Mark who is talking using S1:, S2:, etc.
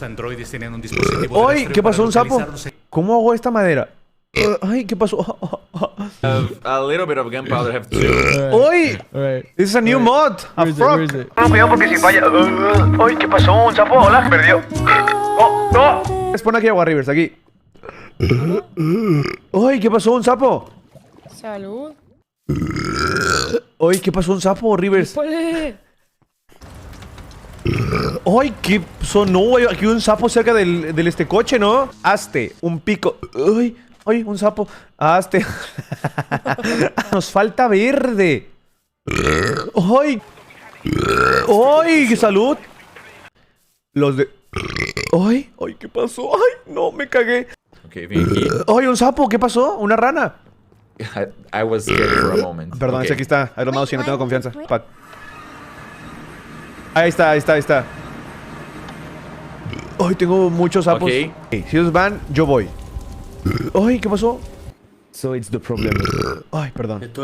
S1: androides tienen un dispositivo
S2: ¡Ay!
S1: terrestre
S2: ¿Qué
S1: para
S2: pasó? ¿Un sapo?
S1: localizarlos en-
S2: ¿Cómo hago esta madera? ¡Ay! ¿Qué pasó?
S3: A little bit of gunpowder, have two.
S2: ¡Ay!
S4: Alright.
S2: This is a new mod. A
S4: Where is it? Where
S2: frog.
S4: is it?
S5: Cuidado porque si falla. ¡Ay! ¿Qué pasó? Un sapo. Hola, se perdió. ¡Oh! ¡No!
S2: Pon aquí agua, Rivers, aquí. ¡Ay! ¿Qué pasó? ¿Un sapo?
S6: Salud.
S2: ¡Ay! ¿Qué pasó? ¿Un sapo, Rivers?
S6: ¡Pole!
S2: ¡Ay! ¿Qué sonó? Hay aquí un sapo cerca del este coche, ¿no? Hazte un pico. ¡Ay! ¡Ay! Un sapo. Hazte. Nos falta verde. ¡Ay! ¡Ay! ¡Salud! Los de... ¡Ay! ¡Ay! ¿Qué pasó? ¡Ay! No, me cagué.
S3: Okay, Vinky.
S2: ¡Ay! ¿Un sapo? ¿Qué pasó? ¿Una rana?
S3: I was scared for a moment.
S2: Perdón,
S3: Okay.
S2: ese aquí está. Iron Mouse y no tengo confianza. Fuck. Ahí está, ahí está, ahí está. Ay, tengo muchos sapos.
S3: Ok.
S2: Si ellos van, yo voy. Ay, ¿qué pasó? So it's the problem. Ay, perdón.